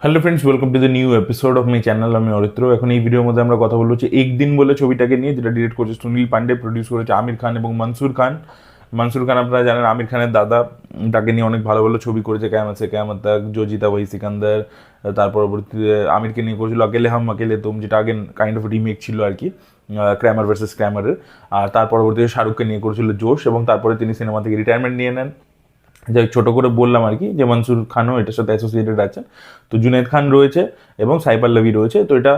Hello friends, welcome to the new episode of my channel. আমি অরিত্র। এখন এই ভিডিওর মধ্যে আমরা কথা বলছি একদিন বলে ছবিটাকে নিয়ে, যেটা ডিরেক্ট করেছে সুনীল পান্ডে, প্রডিউস করেছে আমির খান এবং মনসুর খান। মনসুর খান আপনারা জানেন আমির খানের দাদা, তাকে নিয়ে অনেক ভালো ভালো ছবি করেছে, কেয়ামত সে কেয়ামত তক, জো জিতা ওহি সিকান্দার। তার পরবর্তীতে আমিরকে নিয়ে করেছিল আকেলে হাম আকেলে তুম, যেটা আগেন কাইন্ড অফ রিমেক ছিল আর কি, ক্র্যামার ভার্সেস ক্র্যামারের। আর তার পরবর্তীতে শাহরুখকে নিয়ে করেছিল জোশ, এবং তারপরে তিনি সিনেমা থেকে রিটায়ারমেন্ট নিয়ে নেন। যাই ছোটো করে বললাম আর কি, যে মনসুর খানও এটার সাথে অ্যাসোসিয়েটেড আছেন। তো জুনেদ খান রয়েছে এবং সাই পল্লবী রয়েছে। তো এটা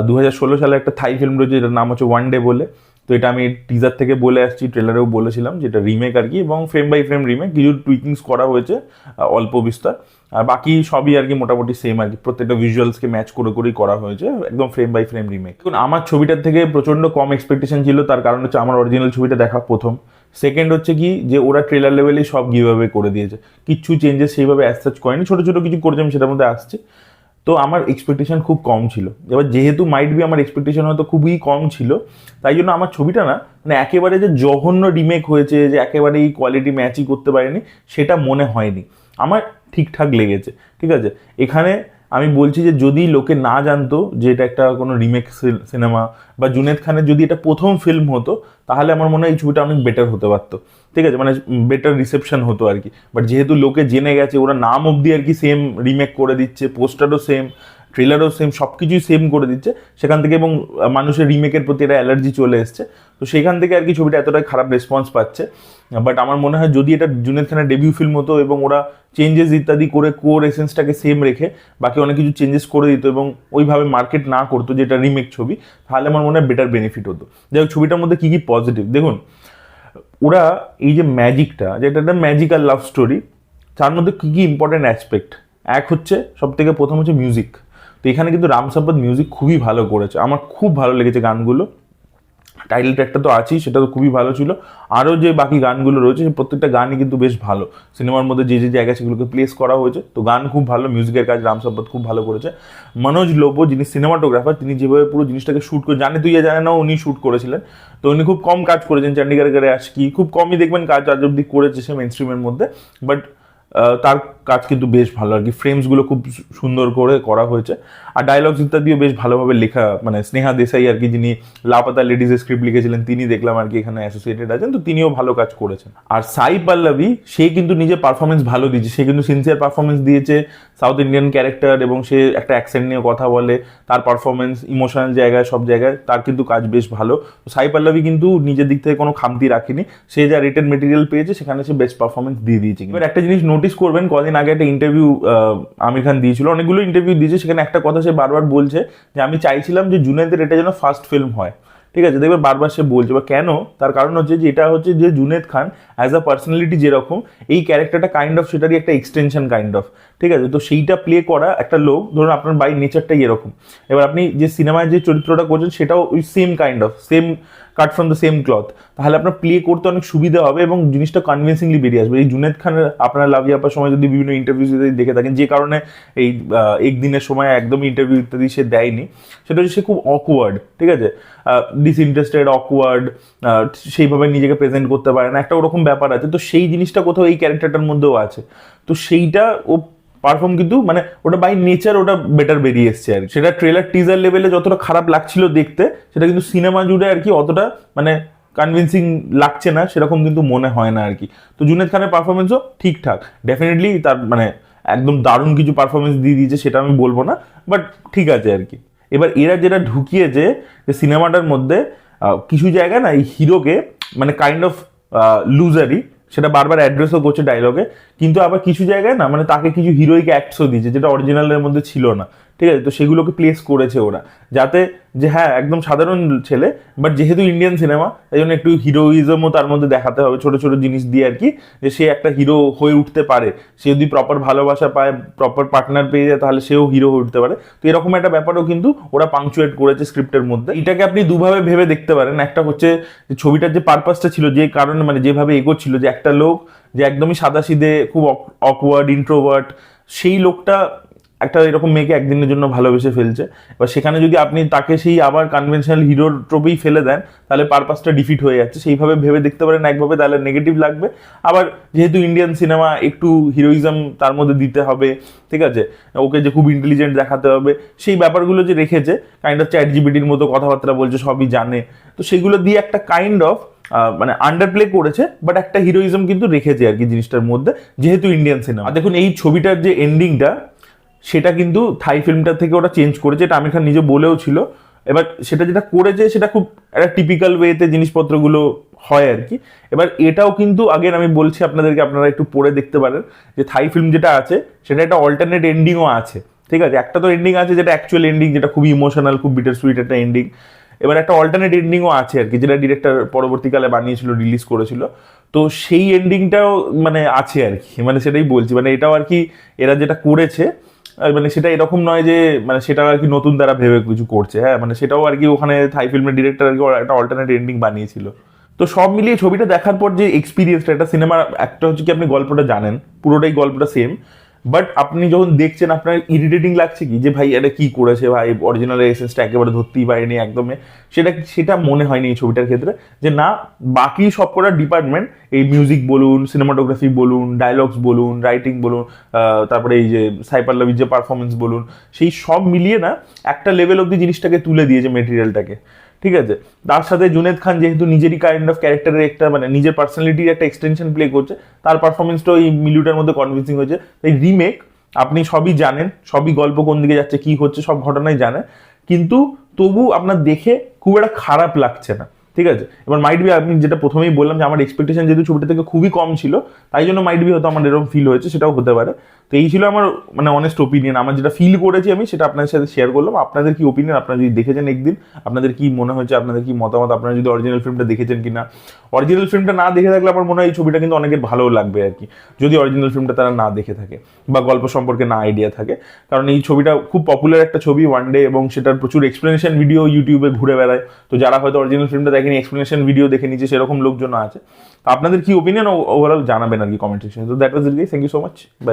2016 সালে একটা থাই ফিল্ম রয়েছে, যেটার নাম হচ্ছে ওয়ান ডে বলে। তো এটা আমি টিজার থেকে বলে আসছি, ট্রেলারেও বলেছিলাম, যেটা রিমেক আর কি, এবং ফ্রেম বাই ফ্রেম রিমেক, কিছু টুইকিংস করা হয়েছে অল্প বিস্তার। আর বাকি সবই আর কি মোটামুটি সেম আর কি, প্রত্যেকটা ভিজুয়ালসকে ম্যাচ করে করেই করা হয়েছে, একদম ফ্রেম বাই ফ্রেম রিমেক। এখন আমার ছবিটার থেকে প্রচণ্ড কম এক্সপেকটেশন ছিল, তার কারণ হচ্ছে আমার অরিজিনাল ছবিটা দেখা প্রথম। সেকেন্ড হচ্ছে কি, যে ওরা ট্রেলার লেভেলেই সব গিভঅ্যাওয়ে করে দিয়েছে, কিচ্ছু চেঞ্জেস সেইভাবে অ্যাজ সাচ করেনি, ছোটো ছোটো কিছু করেছে, আমি সেটার মধ্যে আসছে। তো আমার এক্সপেকটেশন খুব কম ছিল। এবার যেহেতু মাইট বি আমার এক্সপেকটেশন হয়তো খুবই কম ছিল, তাই জন্য আমার ছবিটা না মানে একেবারে যে জঘন্য রিমেক হয়েছে, যে একেবারে এই কোয়ালিটি ম্যাচই করতে পারেনি, সেটা মনে হয়নি। আমার ঠিকঠাক লেগেছে, ঠিক আছে। এখানে আমি বলছি যে যদি লোকে না জানতো যে এটা একটা কোনো রিমেক সিনেমা, বা জুনেদ খানের যদি এটা প্রথম ফিল্ম হতো, তাহলে আমার মনে হয় এই ছবিটা অনেক বেটার হতে পারতো, ঠিক আছে, মানে বেটার রিসেপশন হতো আর কি। বাট যেহেতু লোকে জেনে গেছে, ওরা নাম অবধি আর কি সেম রিমেক করে দিচ্ছে, পোস্টারও সেম, ট্রেলারও সেম, সব কিছুই সেম করে দিচ্ছে সেখান থেকে, এবং মানুষের রিমেকের প্রতি একটা অ্যালার্জি চলে এসছে। তো সেখান থেকে আর কি ছবিটা এতটাই খারাপ রেসপন্স পাচ্ছে। বাট আমার মনে হয় যদি এটা জুনেদ খানের ডেবিউ ফিল্ম হতো, এবং ওরা চেঞ্জেস ইত্যাদি করে কোর এসেন্সটাকে সেম রেখে বাকি অনেক কিছু চেঞ্জেস করে দিত, এবং ওইভাবে মার্কেট না করতো যেটা রিমেক ছবি, তাহলে আমার মনে হয় বেটার বেনিফিট হতো। যাই হোক, ছবিটার মধ্যে কী কী পজিটিভ দেখুন। ওরা এই যে ম্যাজিকটা, যেটা একটা ম্যাজিক্যাল লাভ স্টোরি, তার মধ্যে কী কী ইম্পর্টেন্ট অ্যাসপেক্ট। এক হচ্ছে, সব থেকে প্রথম হচ্ছে মিউজিক। তো এখানে কিন্তু রাম সাব্বাত মিউজিক খুবই ভালো করেছে, আমার খুব ভালো লেগেছে গানগুলো। টাইটেল ট্র্যাকটা তো আছেই, সেটা তো খুবই ভালো ছিল। আরও যে বাকি গানগুলো রয়েছে, প্রত্যেকটা গানই কিন্তু বেশ ভালো। সিনেমার মধ্যে যে যে জায়গায় সেগুলোকে প্লেস করা হয়েছে, তো গান খুব ভালো, মিউজিকের কাজ রাম সাব্বাত খুব ভালো করেছে। মনোজ লোবো, যিনি সিনেমাটোগ্রাফার, তিনি যেভাবে পুরো জিনিসটাকে শ্যুট করে, জানে তুই জানে না, উনি শ্যুট করেছিলেন। তো উনি খুব কম কাজ করেছেন, চণ্ডীগড়ে আশকি খুব কমই দেখবেন কাজ আজ অব্দি করেছে সে মেন স্ট্রিমের মধ্যে। বাট তার কাজ কিন্তু বেশ ভালো আর কি, ফ্রেমসগুলো খুব সুন্দর করে করা হয়েছে। আর ডায়লগস ইত্যাদিও বেশ ভালোভাবে লেখা, মানে স্নেহা দেশাই আর কি, যিনি লাপাতা লেডিজের স্ক্রিপ্ট লিখেছিলেন, তিনি দেখলাম আর কি এখানে অ্যাসোসিয়েটেড আছেন, তো তিনিও ভালো কাজ করেছেন। আর সাই পল্লবী, সে কিন্তু নিজে পারফরমেন্স ভালো দিয়েছে, সে কিন্তু সিনসিয়ার পারফরমেন্স দিয়েছে, সাউথ ইন্ডিয়ান ক্যারেক্টার, এবং সে একটা অ্যাকসেন্ট নিয়ে কথা বলে, তার পারফরমেন্স ইমোশনাল জায়গায় সব জায়গায় তার কিন্তু কাজ বেশ ভালো। তো সাই পল্লবী কিন্তু নিজের দিক থেকে কোনো খামতি রাখেনি, সে যা রিটেন মেটেরিয়াল পেয়েছে সেখানে সে বেস্ট পারফরমেন্স দিয়ে দিয়েছে। এবার একটা জিনিস নোটিস করবেন, কদিন আগে একটা ইন্টারভিউ আমির খান দিয়েছিল, অনেকগুলো ইন্টারভিউ দিয়েছে, সেখানে একটা কথা সে বারবার বলছে যে আমি চাইছিলাম যে জুনেদের এটা যেন ফার্স্ট ফিল্ম হয়, ঠিক আছে। দেখবে বারবার সে বলছে, বা কেন, তার কারণ হচ্ছে যে এটা হচ্ছে যে জুনেদ খান অ্যাজ আ পার্সোনালিটি যেরকম, এই ক্যারেক্টারটা কাইন্ড অফ সেটারই একটা এক্সটেনশন কাইন্ড অফ, ঠিক আছে। তো সেইটা প্লে করা একটা লোক, ধরুন আপনার বাই নেচারটাই এরকম, এবার আপনি যে সিনেমায় যে চরিত্রটা করছেন সেটাও ওই same kind of, same cut from the same cloth, তাহলে আপনার প্লে করতে অনেক সুবিধা হবে, এবং জিনিসটা কনভিন্সিংলি বেরিয়ে আসবে। এই জুনেদ খানের আপনারা লাভ ইয়াপার সময় যদি বিভিন্ন ইন্টারভিউ দেখে থাকেন, যে কারণে এই একদিনের সময় একদম ইন্টারভিউ ইত্যাদি সে দেয়নি, সেটা হচ্ছে সে খুব অকওয়ার্ড, ঠিক আছে, ডিসইন্টারেস্টেড, অকওয়ার্ড, সেইভাবে নিজেকে প্রেজেন্ট করতে পারে না, একটা ওরকম ব্যাপার আছে। তো সেই জিনিসটা কোথাও এই ক্যারেক্টারটার মধ্যেও আছে, তো সেইটা ও পারফর্ম কিন্তু মানে ওটা বাই নেচার ওটা বেটার বেরিয়ে এসছে আর কি। সেটা ট্রেলার টিজার লেভেলে যতটা খারাপ লাগছিল দেখতে, সেটা কিন্তু সিনেমা জুড়ে আর কি অতটা মানে কনভিন্সিং লাগছে না, সেরকম কিন্তু মনে হয় না আর কি। তো জুনেদ খানের পারফরমেন্সও ঠিকঠাক, ডেফিনেটলি তার মানে একদম দারুণ কিছু পারফরমেন্স দিয়ে দিয়েছে সেটা আমি বলবো না, বাট ঠিক আছে আর কি। এবার এরা যেটা ঢুকিয়েছে যে সিনেমাটার মধ্যে কিছু জায়গায় না এই হিরোকে মানে কাইন্ড অফ লুজারই, সেটা বারবার অ্যাড্রেসও করছে ডায়লগে, কিন্তু আবার কিছু জায়গায় না মানে তাকে কিছু হিরোইক অ্যাক্টসও দিয়েছে, যেটা অরিজিনালের মধ্যে ছিল না, ঠিক আছে। তো সেগুলোকে প্লেস করেছে ওরা, যাতে যে হ্যাঁ একদম সাধারণ ছেলে, বাট যেহেতু ইন্ডিয়ান সিনেমা তাই জন্য একটু হিরোইজমও তার মধ্যে দেখাতে হবে, ছোটো ছোটো জিনিস দিয়ে আর কি, যে সে একটা হিরো হয়ে উঠতে পারে, সে যদি প্রপার ভালোবাসা পায়, প্রপার পার্টনার পেয়ে যায়, তাহলে সেও হিরো হয়ে উঠতে পারে। তো এরকম একটা ব্যাপারও কিন্তু ওরা পাংচুয়েট করেছে স্ক্রিপ্টের মধ্যে। এটাকে আপনি দুভাবে ভেবে দেখতে পারেন, একটা হচ্ছে যে ছবিটার যে পারপাসটা ছিল, যে কারণে মানে যেভাবে এগোচ্ছিল, যে একটা লোক যে একদমই সাদাসিধে, খুব অকওয়ার্ড, ইন্ট্রোভার্ট, সেই লোকটা একটা এরকম মেয়েকে একদিনের জন্য ভালোবেসে ফেলছে, এবার সেখানে যদি আপনি তাকে সেই আবার কনভেনশনাল হিরোর ট্রোপেই ফেলে দেন, তাহলে পারপাসটা ডিফিট হয়ে যাচ্ছে। সেইভাবে ভেবে দেখতে পারেন একভাবে, তাহলে নেগেটিভ লাগবে। আবার যেহেতু ইন্ডিয়ান সিনেমা, একটু হিরোইজম তার মধ্যে দিতে হবে, ঠিক আছে, ওকে যে খুব ইন্টেলিজেন্ট দেখাতে হবে, সেই ব্যাপারগুলো যে রেখেছে, কাইন্ড অফ চ্যাট জিপিটির মতো কথাবার্তা বলছে, সবই জানে, তো সেগুলো দিয়ে একটা কাইন্ড অফ মানে আন্ডারপ্লে করেছে, বাট একটা হিরোইজম কিন্তু রেখেছে আর কি জিনিসটার মধ্যে, যেহেতু ইন্ডিয়ান সিনেমা। দেখুন এই ছবিটার যে এন্ডিংটা, সেটা কিন্তু থাই ফিল্মটার থেকে ওরা চেঞ্জ করেছে, এটা আমির খান নিজে বলেও ছিল। এবার সেটা যেটা করেছে সেটা খুব একটা টিপিক্যাল ওয়েতে জিনিসপত্রগুলো হয় আর কি। এবার এটাও কিন্তু আগের আমি বলছি আপনাদেরকে, আপনারা একটু পড়ে দেখতে পারেন যে থাই ফিল্ম যেটা আছে সেটা একটা অল্টারনেট এন্ডিংও আছে, ঠিক আছে। একটা তো এন্ডিং আছে যেটা অ্যাকচুয়াল এন্ডিং, যেটা খুবই ইমোশনাল, খুব বিটার সুইট একটা এন্ডিং। এবার একটা অল্টারনেট এন্ডিংও আছে আর কি, যেটা ডিরেক্টর পরবর্তীকালে বানিয়েছিল, রিলিজ করেছিল। তো সেই এন্ডিংটাও মানে আছে আর কি, মানে সেটাই বলছি, মানে এটাও আর কি এরা যেটা করেছে, মানে সেটা এরকম নয় যে মানে সেটা আর কি নতুন তারা ভেবে কিছু করছে, হ্যাঁ, মানে সেটাও আর কি ওখানে থাই ফিল্মের ডিরেক্টর আর কি একটা অল্টারনেট এন্ডিং বানিয়েছিল। তো সব মিলিয়ে ছবিটা দেখার পর যে এক্সপিরিয়েন্সটা, একটা সিনেমার একটা হচ্ছে কি আপনি গল্পটা জানেন, পুরোটাই গল্পটা সেম, বাট আপনি যখন দেখছেন আপনার ইরিটেটিং লাগছে কি যে ভাই এটা কি করেছে, ভাই অরিজিনাল এসেন্সটা একেবারে ধরতেই পারেনি একদমই, সেটা মনে হয়নি এই ছবিটার ক্ষেত্রে। যে না, বাকি সব কটা ডিপার্টমেন্ট, এই মিউজিক বলুন, সিনেমাটোগ্রাফি বলুন, ডায়লগস বলুন, রাইটিং বলুন, তারপরে এই যে সাই পল্লবীর যে পারফরমেন্স বলুন, সেই সব মিলিয়ে না একটা লেভেল অব্দি জিনিসটাকে তুলে দিয়েছে, মেটেরিয়ালটাকে, ঠিক আছে। তার সাথে জুনেদ খান যেহেতু নিজেরই কাইন্ড অফ ক্যারেক্টারের একটা মানে নিজের পার্সোনালিটির একটা এক্সটেনশন প্লে করছে, তার পারফরমেন্সটাও এই মিলিউটার মধ্যে কনভিন্সিং হয়েছে। এই রিমেক আপনি সবই জানেন, সবই গল্প কোন দিকে যাচ্ছে, কি হচ্ছে, সব ঘটনাই জানেন, কিন্তু তবু আপনার দেখে খুব একটা খারাপ লাগছে না, ঠিক আছে। এবার মাইট বি, আমি যেটা প্রথমেই বললাম যে আমার এক্সপেকটেশন যেহেতু ছবিটা থেকে খুবই কম ছিল, তাই জন্য মাইট বি হয়তো আমার এরকম ফিল হয়েছে, সেটাও হতে পারে। তো এই ছিল আমার মানে অনেস্ট ওপিনিয়ন, আমার যেটা ফিল করেছি আমি সেটা আপনাদের সাথে শেয়ার করলাম। আপনাদের কি ওপিনিয়ন, আপনারা যদি দেখেছেন একদিন, আপনাদের কি মনে হয়েছে, আপনাদের কি মতামত, আপনারা যদি অরিজিনাল ফিল্মটা দেখেছেন কিনা। অরিজিনাল ফিল্মটা না দেখে থাকলে আমার মনে হয় এই ছবিটা কিন্তু অনেকের ভালোও লাগবে আর কি, যদি অরিজিনাল ফিল্মটা তারা না দেখে থাকে বা গল্প সম্পর্কে না আইডিয়া থাকে। কারণ এই ছবিটা খুব পপুলার একটা ছবি ওয়ান ডে, এবং সেটার প্রচুর এক্সপ্লেনেশন ভিডিও ইউটিউবে ঘুরে বেড়ায়। তো যারা হয়তো অরিজিনাল ফিল্মটা দেখেনি, এক্সপ্লেনেশন ভিডিও দেখে নিচ্ছে, সেরকম লোকজন আছে। তো আপনাদের কি ওপিনিয়ন ওভারঅল জানাবেন আর কি কমেন্ট সেকশনে। তো that was it guys, thank you so much, by.